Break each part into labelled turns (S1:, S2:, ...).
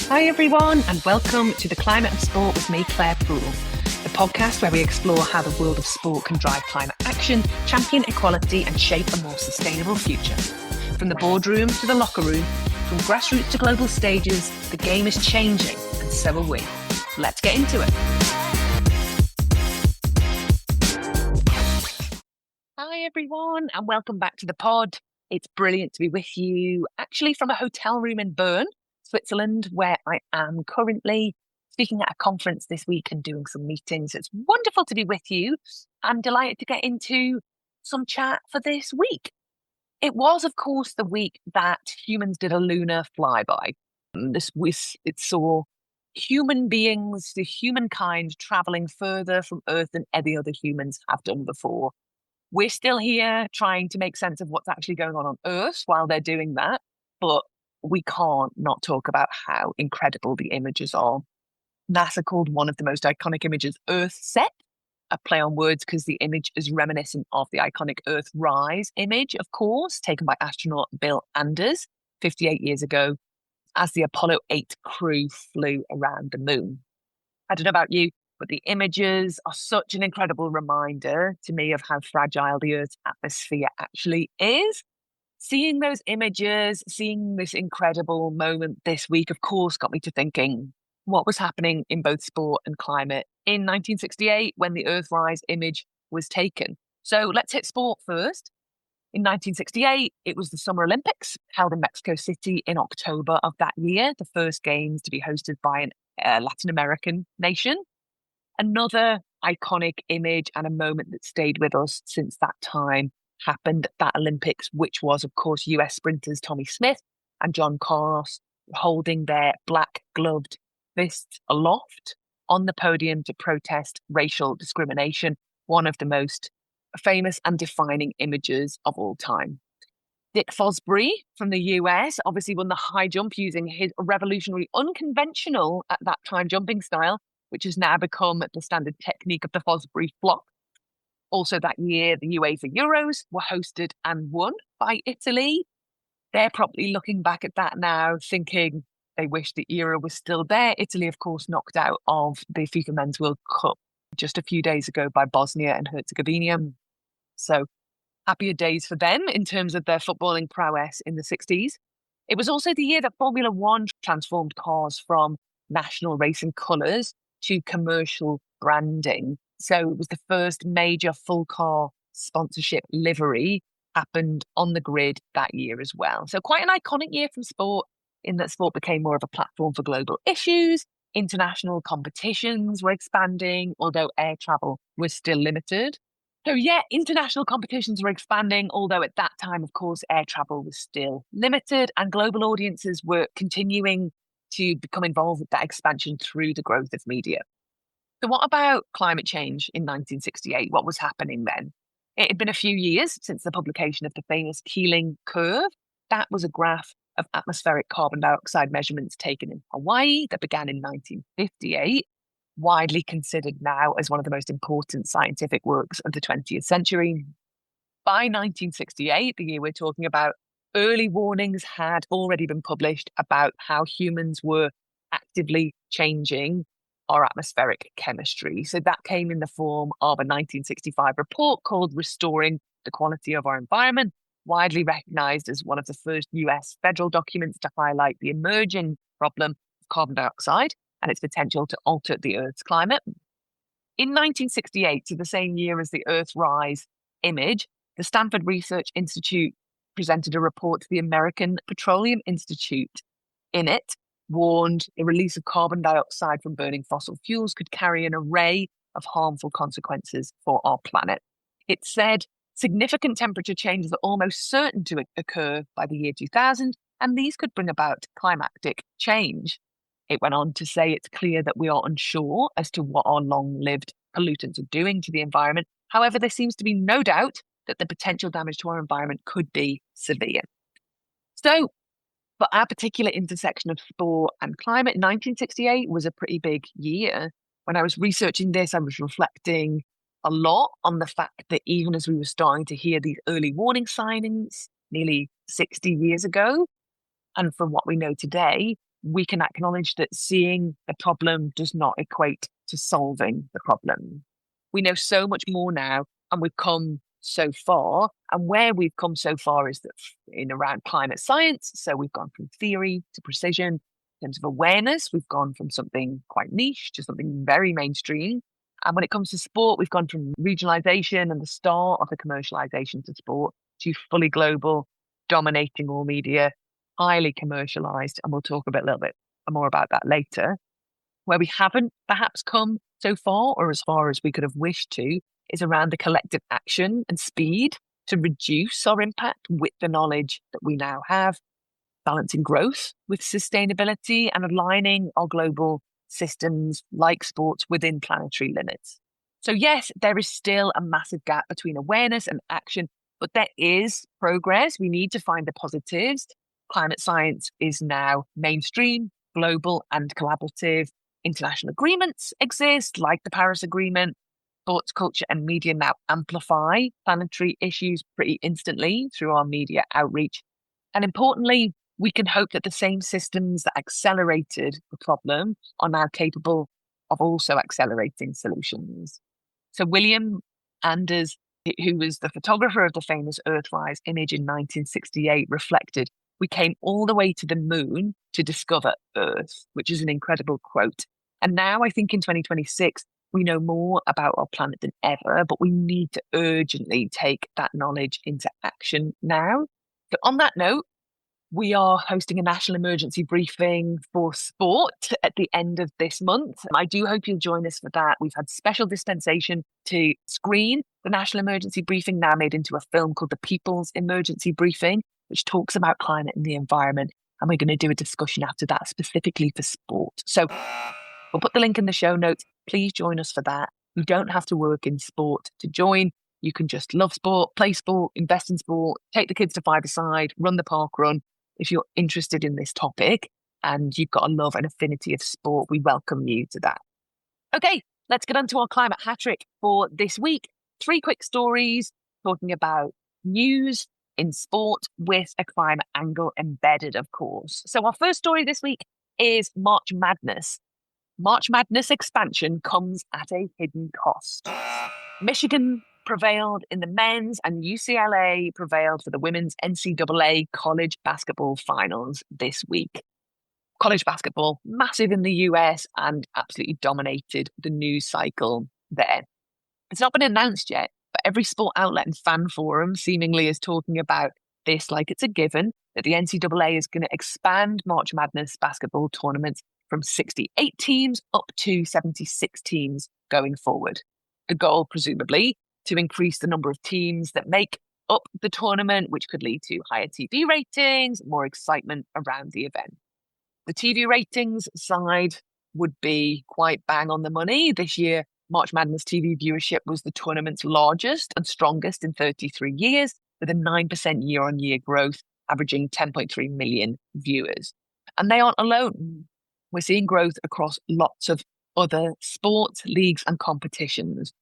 S1: Hi everyone, and welcome to The Climate of Sport with me, Claire Poole, the podcast where we explore how the world of sport can drive climate action, champion equality and shape a more sustainable future. From the boardroom to the locker room, from grassroots to global stages, the game is changing and so are we. Let's get into it. Hi everyone, and welcome back to the pod. It's brilliant to be with you, actually from a hotel room in Bern, Switzerland, where I am currently speaking at a conference this week and doing some meetings. It's wonderful to be with you. I'm delighted to get into some chat for this week. It was, of course, the week that humans did a lunar flyby. It saw human beings, the humankind, traveling further from Earth than any other humans have done before. We're still here trying to make sense of what's actually going on Earth while they're doing that, but we can't not talk about how incredible the images are. NASA called one of the most iconic images Earthset, a play on words because the image is reminiscent of the iconic Earthrise image, of course, taken by astronaut Bill Anders 58 years ago as the Apollo 8 crew flew around the moon. I don't know about you, but the images are such an incredible reminder to me of how fragile the Earth's atmosphere actually is. Seeing those images, seeing this incredible moment this week, of course, got me to thinking what was happening in both sport and climate in 1968 when the Earthrise image was taken. So let's hit sport first. In 1968, it was the Summer Olympics held in Mexico City in October of that year, the first games to be hosted by a Latin American nation. Another iconic image and a moment that stayed with us since that time happened at that Olympics, which was, of course, US sprinters Tommy Smith and John Carlos holding their black-gloved fists aloft on the podium to protest racial discrimination, one of the most famous and defining images of all time. Dick Fosbury from the US obviously won the high jump using his revolutionary, unconventional at that time jumping style, which has now become the standard technique of the Fosbury flop. Also that year, the UEFA Euros were hosted and won by Italy. They're probably looking back at that now, thinking they wish the era was still there. Italy, of course, knocked out of the FIFA Men's World Cup just a few days ago by Bosnia and Herzegovina. So happier days for them in terms of their footballing prowess in the 60s. It was also the year that Formula One transformed cars from national racing colours to commercial branding. So it was the first major full car sponsorship livery happened on the grid that year as well. So quite an iconic year from sport in that sport became more of a platform for global issues. International competitions were expanding, although air travel was still limited. So yeah, international competitions were expanding, although at that time, of course, air travel was still limited and global audiences were continuing to become involved with that expansion through the growth of media. So what about climate change in 1968? What was happening then? It had been a few years since the publication of the famous Keeling curve. That was a graph of atmospheric carbon dioxide measurements taken in Hawaii that began in 1958, widely considered now as one of the most important scientific works of the 20th century. By 1968, the year we're talking about, early warnings had already been published about how humans were actively changing our atmospheric chemistry. So that came in the form of a 1965 report called Restoring the Quality of Our Environment, widely recognized as one of the first US federal documents to highlight the emerging problem of carbon dioxide and its potential to alter the Earth's climate. In 1968, so the same year as the Earthrise image, the Stanford Research Institute presented a report to the American Petroleum Institute. In it, warned the release of carbon dioxide from burning fossil fuels could carry an array of harmful consequences for our planet. It said significant temperature changes are almost certain to occur by the year 2000, and these could bring about climatic change. It went on to say it's clear that we are unsure as to what our long-lived pollutants are doing to the environment. However, there seems to be no doubt that the potential damage to our environment could be severe. So, for our particular intersection of sport and climate, 1968 was a pretty big year. When I was researching this, I was reflecting a lot on the fact that even as we were starting to hear these early warning signs nearly 60 years ago, and from what we know today, we can acknowledge that seeing the problem does not equate to solving the problem. We know so much more now, and we've come so far. And where we've come so far is that in around climate science. So we've gone from theory to precision. In terms of awareness, we've gone from something quite niche to something very mainstream. And when it comes to sport, we've gone from regionalization and the start of the commercialization to sport to fully global, dominating all media, highly commercialized. And we'll talk a little bit more about that later. Where we haven't perhaps come so far, or as far as we could have wished to, is around the collective action and speed to reduce our impact with the knowledge that we now have, balancing growth with sustainability and aligning our global systems like sports within planetary limits. So yes, there is still a massive gap between awareness and action, but there is progress. We need to find the positives. Climate science is now mainstream, global and collaborative. International agreements exist, like the Paris Agreement. Sports, culture and media now amplify planetary issues pretty instantly through our media outreach. And importantly, we can hope that the same systems that accelerated the problem are now capable of also accelerating solutions. So William Anders, who was the photographer of the famous Earthrise image in 1968, reflected, "We came all the way to the moon to discover Earth," which is an incredible quote. And now I think in 2026, we know more about our planet than ever, but we need to urgently take that knowledge into action now. So on that note, we are hosting a national emergency briefing for sport at the end of this month. I do hope you'll join us for that. We've had special dispensation to screen the national emergency briefing, now made into a film called The People's Emergency Briefing, which talks about climate and the environment. And we're going to do a discussion after that specifically for sport. So we'll put the link in the show notes. Please join us for that. You don't have to work in sport to join. You can just love sport, play sport, invest in sport, take the kids to five-a-side, run the park run. If you're interested in this topic and you've got a love and affinity of sport, we welcome you to that. Okay, let's get on to our climate hat trick for this week. 3 quick stories talking about news in sport with a climate angle embedded, of course. So our first story this week is March Madness. March Madness expansion comes at a hidden cost. Michigan prevailed in the men's and UCLA prevailed for the women's NCAA college basketball finals this week. College basketball, massive in the US and absolutely dominated the news cycle there. It's not been announced yet, but every sport outlet and fan forum seemingly is talking about this like it's a given, that the NCAA is going to expand March Madness basketball tournaments from 68 teams up to 76 teams going forward. The goal, presumably, to increase the number of teams that make up the tournament, which could lead to higher TV ratings, more excitement around the event. The TV ratings side would be quite bang on the money. This year, March Madness TV viewership was the tournament's largest and strongest in 33 years, with a 9% year-on-year growth, averaging 10.3 million viewers. And they aren't alone. We're seeing growth across lots of other sports, leagues and competitions.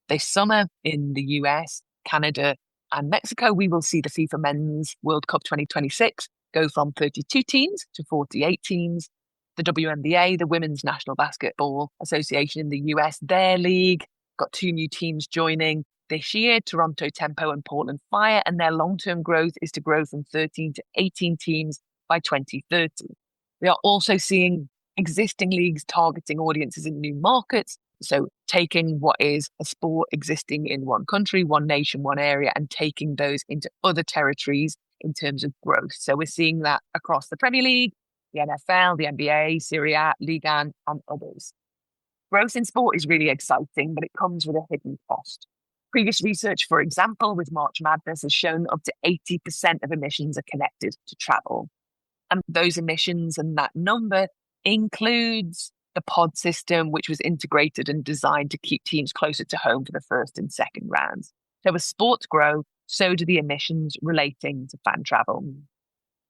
S1: This summer in the US, Canada and Mexico, we will see the FIFA Men's World Cup 2026 go from 32 teams to 48 teams. The WNBA, the Women's National Basketball Association in the US, their league, got 2 new teams joining this year, Toronto Tempo and Portland Fire, and their long-term growth is to grow from 13 to 18 teams by 2030. We are also seeing existing leagues targeting audiences in new markets. So taking what is a sport existing in one country, one nation, one area, and taking those into other territories in terms of growth. So we're seeing that across the Premier League, the NFL, the NBA, Serie A, Ligue 1, and others. Growth in sport is really exciting, but it comes with a hidden cost. Previous research, for example, with March Madness has shown up to 80% of emissions are connected to travel. And those emissions and that number includes the pod system, which was integrated and designed to keep teams closer to home for the first and second rounds. So as sports grow, so do the emissions relating to fan travel.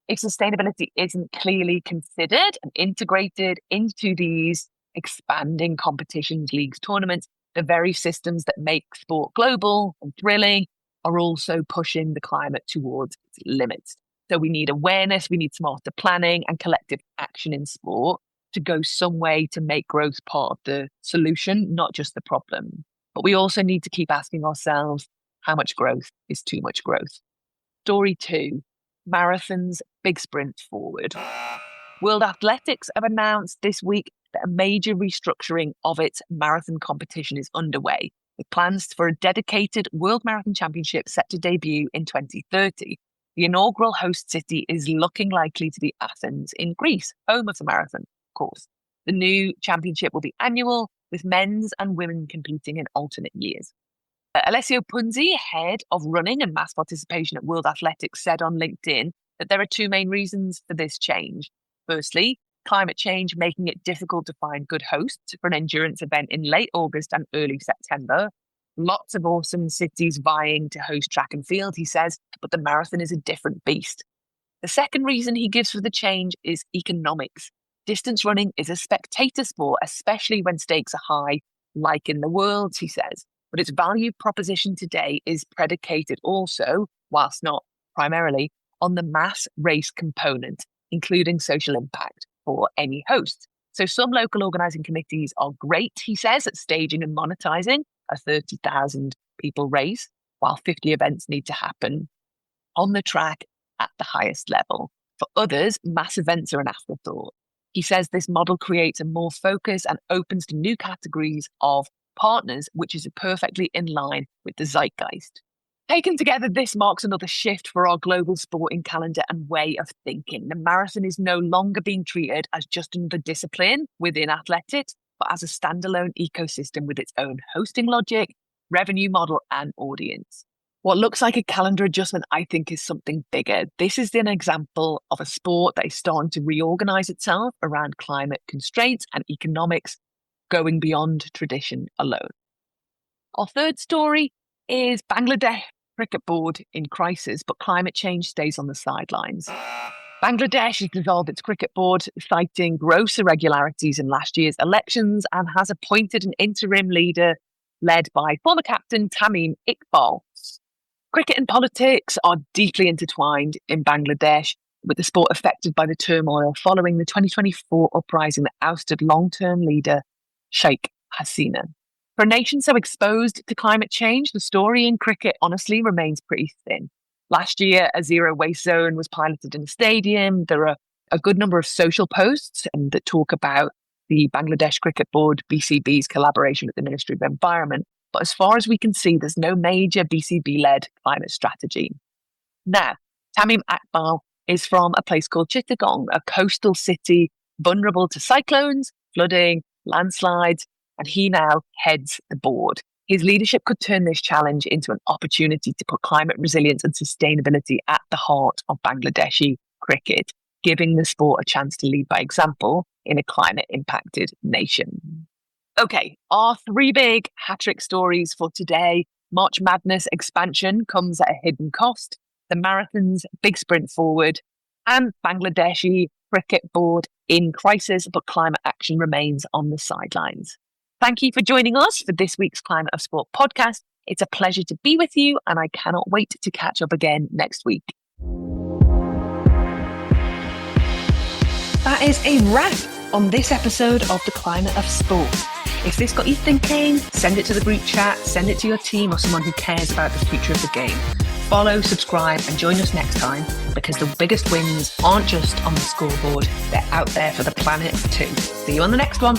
S1: If sustainability isn't clearly considered and integrated into these expanding competitions, leagues, tournaments, the very systems that make sport global and thrilling are also pushing the climate towards its limits. So we need awareness, we need smarter planning and collective action in sport to go some way to make growth part of the solution, not just the problem. But we also need to keep asking ourselves, how much growth is too much growth? Story 2, marathons, big sprint forward. World Athletics have announced this week that a major restructuring of its marathon competition is underway, with plans for a dedicated World Marathon Championship set to debut in 2030. The inaugural host city is looking likely to be Athens in Greece, home of the marathon, of course. The new championship will be annual, with men's and women competing in alternate years. Alessio Punzi, head of running and mass participation at World Athletics, said on LinkedIn that there are 2 main reasons for this change. Firstly, climate change making it difficult to find good hosts for an endurance event in late August and early September. Lots of awesome cities vying to host track and field, he says, but the marathon is a different beast. The second reason he gives for the change is economics. Distance running is a spectator sport, especially when stakes are high, like in the Worlds, he says. But its value proposition today is predicated also, whilst not primarily, on the mass race component, including social impact for any host. So some local organising committees are great, he says, at staging and monetising a 30,000 people race, while 50 events need to happen on the track at the highest level. For others, mass events are an afterthought. He says this model creates a more focus and opens to new categories of partners, which is perfectly in line with the zeitgeist. Taken together, this marks another shift for our global sporting calendar and way of thinking. The marathon is no longer being treated as just another discipline within athletics, but as a standalone ecosystem with its own hosting logic, revenue model, and audience. What looks like a calendar adjustment, I think, is something bigger. This is an example of a sport that is starting to reorganize itself around climate constraints and economics, going beyond tradition alone. Our third story is Bangladesh cricket board in crisis, but climate change stays on the sidelines. Bangladesh has dissolved its cricket board, citing gross irregularities in last year's elections, and has appointed an interim leader led by former captain Tamim Iqbal. Cricket and politics are deeply intertwined in Bangladesh, with the sport affected by the turmoil following the 2024 uprising that ousted long-term leader Sheikh Hasina. For a nation so exposed to climate change, the story in cricket honestly remains pretty thin. Last year, a zero-waste zone was piloted in a stadium. There are a good number of social posts that talk about the Bangladesh Cricket Board, BCB's collaboration with the Ministry of Environment. But as far as we can see, there's no major BCB-led climate strategy. Now, Tamim Iqbal is from a place called Chittagong, a coastal city vulnerable to cyclones, flooding, landslides, and he now heads the board. His leadership could turn this challenge into an opportunity to put climate resilience and sustainability at the heart of Bangladeshi cricket, giving the sport a chance to lead by example in a climate-impacted nation. Okay, our 3 big hat-trick stories for today. March Madness expansion comes at a hidden cost. The marathon's big sprint forward, and Bangladeshi cricket board in crisis, but climate action remains on the sidelines. Thank you for joining us for this week's Climate of Sport podcast. It's a pleasure to be with you, and I cannot wait to catch up again next week. That is a wrap on this episode of the Climate of Sport. If this got you thinking, send it to the group chat, send it to your team or someone who cares about the future of the game. Follow, subscribe, and join us next time, because the biggest wins aren't just on the scoreboard, they're out there for the planet too. See you on the next one.